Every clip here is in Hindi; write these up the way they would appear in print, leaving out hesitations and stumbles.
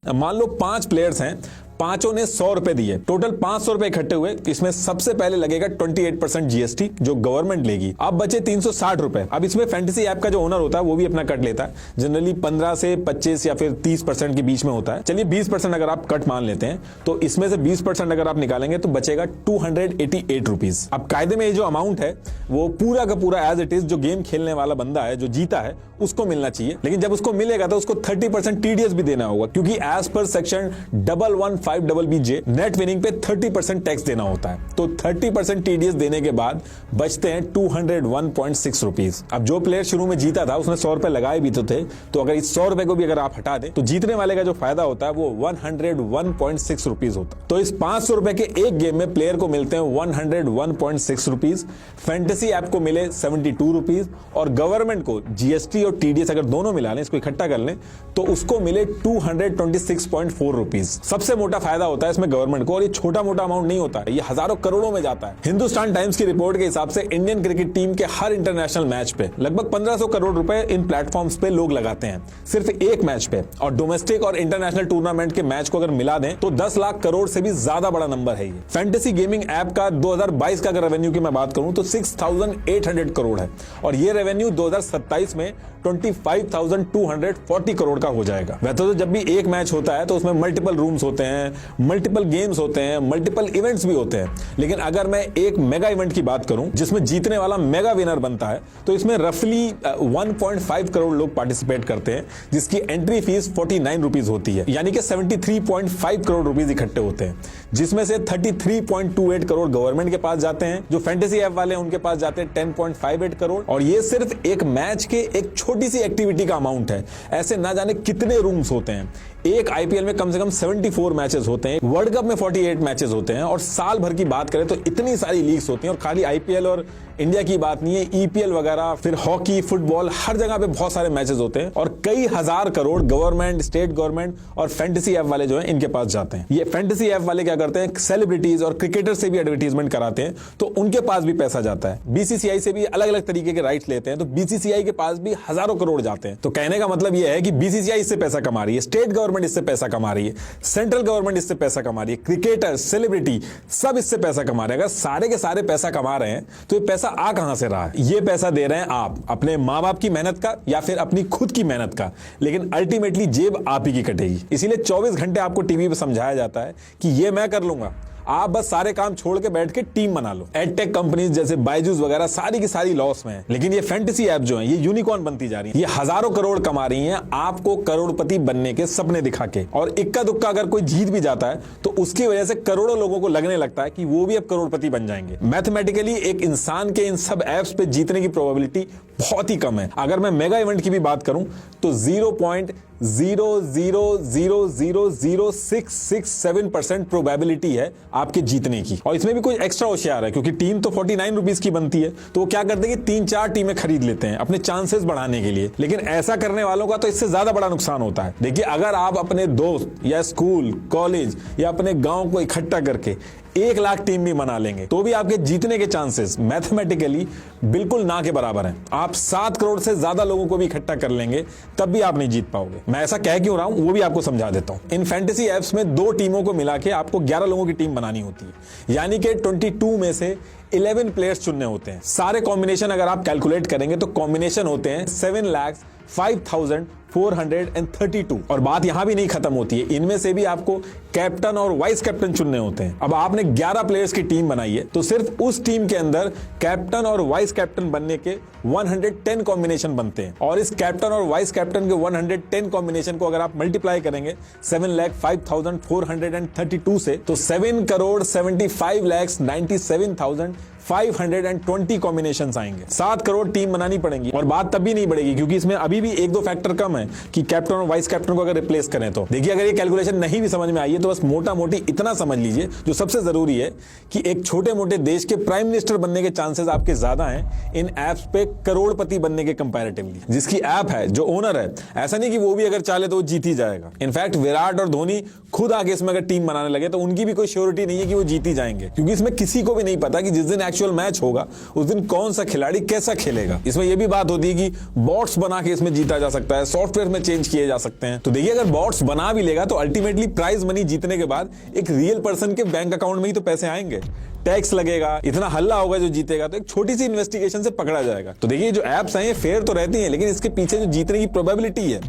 मान लो 5 प्लेयर्स हैं, पांचों ने 100 रुपए दिए, टोटल 500 रुपए इकट्ठे हुए। इसमें सबसे पहले लगेगा 28% जीएसटी जो गवर्नमेंट लेगी। अब बचे 360 रुपए। अब इसमें फैंटेसी ऐप का जो ओनर होता है वो भी अपना कट लेता है, जनरली 15 से 25 या फिर 30% के बीच में होता है। चलिए 20% अगर आप कट मान लेते हैं तो इसमें से 20% अगर आप निकालेंगे तो बचेगा 288 रुपीज। अब कायदे में ये जो अमाउंट है वो पूरा का पूरा एज इट इज जो गेम खेलने वाला बंदा है, जो जीता है, उसको मिलना चाहिए। लेकिन जब उसको मिलेगा तो उसको 30% टीडीएस भी देना होगा, क्योंकि as per section 115BJ net winning पे 30% टैक्स देना होता है। तो 30% टीडीएस देने के बाद बचते हैं 201.6 रुपीज। अब जो प्लेयर शुरू में जीता था उसने 100 रुपए लगाए भी तो थे, तो अगर इस 100 रुपए को भी अगर आप हटा दें तो जीतने वाले का जो फायदा होता है वो 101.6 रुपीज होता है। तो इस 500 रुपए के एक गेम में प्लेयर को मिलते हैं 101.6 रुपीज, फैंटेसी ऐप को मिले 72 रुपीज और गवर्नमेंट को जीएसटी और टीडीएस अगर दोनों मिला लें, इसको इकट्ठा कर लें, तो उसको मिले 226.4 रुपीज। सबसे मोटा फायदा होता है इसमें गवर्नमेंट को, और ये छोटा मोटा अमाउंट नहीं होता है, ये हजारों करोड़ों में जाता है। हिंदुस्तान टाइम्स की रिपोर्ट के हिसाब से इंडियन क्रिकेट टीम के हर इंटरनेशनल मैच पे लगभग 1500 करोड़ रुपए इन प्लेटफॉर्म्स पे लोग लगाते हैं, सिर्फ एक मैच पे। और डोमेस्टिक और इंटरनेशनल टूर्नामेंट के मैच को अगर मिला दें तो 10 लाख करोड़ से भी ज्यादा बड़ा नंबर है ये। फैंटेसी गेमिंग ऐप का 2022 का अगर रेवेन्यू की मैं बात करूं तो 6800 करोड़ है, और ये रेवेन्यू 2027 में 25,240 करोड़ का हो जाएगा। वैसे तो जब भी एक मैच होता है तो उसमें मल्टीपल रूम्स होते हैं, मल्टीपल गेम्स होते हैं, मल्टीपल इवेंट्स भी होते हैं, लेकिन अगर मैं एक मेगा इवेंट की बात करूं जिसमें जीतने वाला मेगा विनर बनता है तो इसमें रफली 1.5 करोड़ लोग पार्टिसिपेट करते हैं, जिसकी एंट्री फीस 49 रुपीज होती है, यानी कि 73.5 करोड़ रुपीज इकट्ठे होते हैं, जिसमें से 33.28 करोड़ गवर्नमेंट के पास जाते हैं। जो फैंटेसी ऐप वाले हैं उनके पास जाते हैं 10.58 करोड़, और ये सिर्फ एक मैच के एक छोटी सी एक्टिविटी का अमाउंट है। ऐसे ना जाने कितने रूम्स होते हैं। एक आईपीएल में कम से कम 74 मैचेस होते हैं, वर्ल्ड कप में 48 मैचेस होते हैं, और साल भर की बात करें तो इतनी सारी लीग्स होती हैं। और खाली आईपीएल और इंडिया की बात नहीं है, ईपीएल वगैरह, फिर हॉकी, फुटबॉल, हर जगह पे बहुत सारे मैचेस होते हैं, और कई हजार करोड़ गवर्नमेंट, स्टेट गवर्नमेंट और फैंटेसी ऐप वाले जो हैं इनके पास जाते हैं। ये फैंटेसी ऐप वाले क्या करते हैं, सेलिब्रिटीज और क्रिकेटर से भी एडवर्टीजमेंट कराते हैं, तो उनके पास भी पैसा जाता है। बीसीसीआई से भी अलग अलग तरीके के राइट्स लेते हैं, तो बीसीसीआई के पास भी हजारों करोड़ जाते हैं। तो कहने का मतलब यह है कि बीसीसीआई इससे पैसा कमा रही है, स्टेट गवर्नमेंट इससे पैसा कमा रही है, सेंट्रल गवर्नमेंट इससे पैसा कमा रही है, क्रिकेटर, सेलिब्रिटी सब इससे पैसा कमा रहे हैं। अगर सारे के सारे पैसा कमा रहे हैं तो ये पैसा आ कहां से रहा है? ये पैसा दे रहे हैं आप अपने मां बाप की मेहनत का या फिर अपनी खुद की मेहनत का, लेकिन अल्टीमेटली जेब आप ही की कटेगी। इसीलिए 24 घंटे आपको टीवी पे समझाया जाता है कि ये मैं कर लूंगा, आप बस सारे काम छोड़ के बैठ के टीम बना लो। एडटेक कंपनीज जैसे बायजूस वगैरह सारी की सारी लॉस में है, लेकिन ये फैंटेसी ऐप जो है ये यूनिकॉर्न बनती जा रही है। ये हजारों करोड़ कमा रही हैं आपको करोड़पति बनने के सपने दिखा के, और इक्का दुक्का अगर कोई जीत भी जाता है तो उसकी वजह से करोड़ों लोगों को लगने लगता है कि वो भी अब करोड़पति बन जाएंगे। मैथमेटिकली एक इंसान के इन सब ऐप्स पे जीतने की प्रोबेबिलिटी बहुत ही कम है। अगर मैं मेगा इवेंट की भी बात करूं तो 0.0000667% प्रोबेबिलिटी है आपके जीतने की, और इसमें भी कोई एक्स्ट्रा होशियार है, क्योंकि टीम तो 49 रुपीज की बनती है, तो वो क्या करते हैं कि 3-4 टीमें खरीद लेते हैं अपने चांसेस बढ़ाने के लिए। लेकिन ऐसा करने वालों का तो इससे ज्यादा बड़ा नुकसान होता है। देखिए, अगर आप अपने दोस्त या स्कूल, कॉलेज या अपने गांव को इकट्ठा करके 1 लाख टीम भी बना लेंगे तो भी आपके जीतने के चांसेस मैथमेटिकली बिल्कुल ना के बराबर हैं। आप 7 करोड़ से ज्यादा लोगों को भी इकट्ठा कर लेंगे तब भी आप नहीं जीत पाओगे। मैं ऐसा कह क्यों रहा हूं वो भी आपको समझा देता हूं। इन फैंटेसी ऐप्स में 2 टीमों को मिला के आपको 11 लोगों की टीम बनानी होती है, यानी कि 22 में से 11 प्लेयर्स चुनने होते हैं। सारे कॉम्बिनेशन अगर आप कैलकुलेट करेंगे तो कॉम्बिनेशन होते हैं 7,05,432। और बात यहां भी नहीं खत्म होती है, इनमें से भी आपको कैप्टन और वाइस कैप्टन चुनने होते हैं। अब आपने 11 प्लेयर्स की टीम बनाई है तो सिर्फ उस टीम के अंदर कैप्टन और वाइस कैप्टन बनने के 110 कॉम्बिनेशन बनते हैं, और इस कैप्टन और वाइस कैप्टन के 110 कॉम्बिनेशन को अगर आप मल्टीप्लाई करेंगे 7,05,432 से, तो 7,75,97,520 कॉम्बिनेशंस आएंगे। 7 करोड़ टीम बनानी पड़ेगी, और बात तब भी नहीं बढ़ेगी क्योंकि इसमें अभी भी 1-2 फैक्टर कम है कि कैप्टन और वाइस कैप्टन को अगर रिप्लेस करें तो। देखिए, अगर ये कैलकुलेशन नहीं भी समझ में आई है तो बस मोटा मोटी इतना समझ लीजिए, जो सबसे जरूरी है कि एक छोटे मोटे देश के प्राइम मिनिस्टर बनने के चांसेस आपके ज्यादा हैं इन एप्स पे करोड़पति बनने के कंपैरेटिवली। जिसकी ऐप है, जो ओनर है, ऐसा नहीं कि वो भी अगर चाहे तो वो जीत ही जाएगा। इनफैक्ट विराट और धोनी खुद आगे इसमें अगर टीम बनाने लगे तो उनकी भी कोई श्योरिटी नहीं है कि वो जीत ही जाएंगे, क्योंकि इसमें किसी को भी नहीं पता कि जिस दिन एक्चुअल मैच होगा उस दिन कौन सा खिलाड़ी कैसा खेलेगा। इसमें यह भी बात होती है कि बॉट्स बना के इसमें जीता जा सकता है, सॉफ्टवेयर में चेंज किए जा सकते हैं। तो देखिए, अगर बॉट्स बना भी लेगा तो अल्टीमेटली प्राइज मनी जीतने के बाद एक रियल पर्सन के बैंक अकाउंट में ही तो पैसे आएंगे, टैक्स लगेगा, इतना हल्ला होगा जो जीतेगा, तो एक छोटी सी इन्वेस्टिगेशन से पकड़ा जाएगा। तो देखिए, जो एप्स हैं ये फेयर तो रहती हैं, लेकिन इसके पीछे जो जीतने की प्रोबेबिलिटी है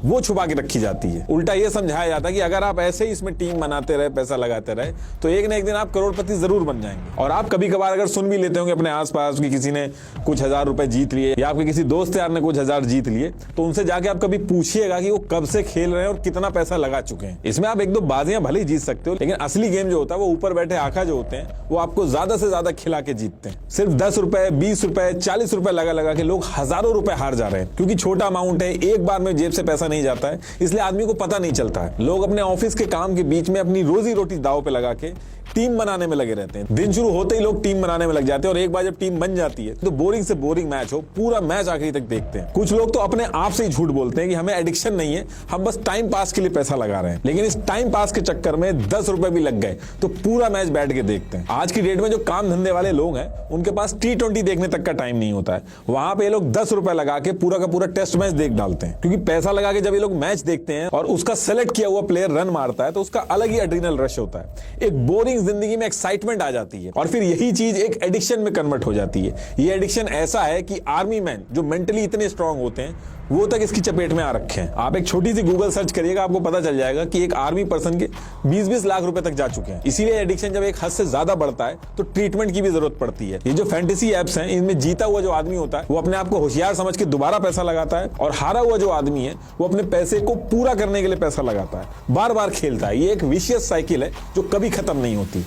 वो छुपा के रखी जाती है। उल्टा ये समझाया जाता है कि अगर आप ऐसे ही इसमें टीम बनाते रहे, पैसा लगाते रहे, तो एक ना एक दिन आप करोड़पति जरूर बन जाएंगे। और आप कभी कभार अगर सुन भी लेते होंगे अपने आसपास कि किसी ने कुछ हजार रुपए जीत लिए या आपके किसी दोस्त यार ने कुछ हजार जीत लिए, तो उनसे जाके आप कभी पूछिएगा कि वो कब से खेल रहे हैं और कितना पैसा लगा चुके हैं। इसमें आप एक दो बाजियां भले ही जीत सकते हो, लेकिन असली गेम जो होता है वो ऊपर बैठे आका जो होते हैं वो आपको ज्यादा से ज्यादा खिला के जीतते हैं। सिर्फ 10 रुपए, 20 रुपए, 40 रुपए लगा के लोग हजारों रुपए हार जा रहे हैं, क्योंकि छोटा अमाउंट है, एक बार में जेब से पैसा नहीं जाता है, इसलिए आदमी को पता नहीं चलता है। लोग अपने ऑफिस के काम के बीच में अपनी रोजी रोटी दांव पे लगा के टीम बनाने में लगे रहते हैं। दिन शुरू होते ही लोग टीम बनाने में लग जाते हैं और एक बार जब टीम बन जाती है तो बोरिंग से बोरिंग मैच हो, पूरा मैच आखिरी तक देखते हैं। कुछ लोग तो अपने आप से ही झूठ बोलते हैं कि हमें एडिक्शन नहीं है, हम बस टाइम पास के लिए पैसा लगा रहे हैं, लेकिन इस टाइम पास के चक्कर में 10 रुपए भी लग गए तो पूरा मैच बैठ के देखते हैं। आज की डेट में जो काम धंधे वाले लोग हैं उनके पास T20 देखने तक का टाइम नहीं होता है, वहां पे ये लोग 10 रुपए लगा के पूरा का पूरा टेस्ट मैच देख डालते हैं। क्योंकि पैसा लगा के जब ये लोग मैच देखते हैं और उसका सेलेक्ट किया हुआ प्लेयर रन मारता है तो उसका अलग ही एड्रिनल रश होता है। एक बोरिंग जिंदगी में एक्साइटमेंट आ जाती है और फिर यही चीज एक एडिक्शन में कन्वर्ट हो जाती है। ये एडिक्शन ऐसा है कि आर्मी मैन जो मेंटली इतने स्ट्रांग होते हैं वो तक इसकी चपेट में आ रखे हैं। आप एक छोटी सी गूगल सर्च करिएगा, आपको पता चल जाएगा कि एक आर्मी पर्सन के 20-20 लाख रुपए तक जा चुके हैं। इसीलिए एडिक्शन जब एक हद से ज्यादा बढ़ता है तो ट्रीटमेंट की भी जरूरत पड़ती है। ये जो फैंटेसी एप्स हैं इनमें जीता हुआ जो आदमी होता है वो अपने आप को होशियार समझ के दोबारा पैसा लगाता है, और हारा हुआ जो आदमी है वो अपने पैसे को पूरा करने के लिए पैसा लगाता है, बार बार खेलता है। ये एक विशियस साइकिल है जो कभी खत्म नहीं होती।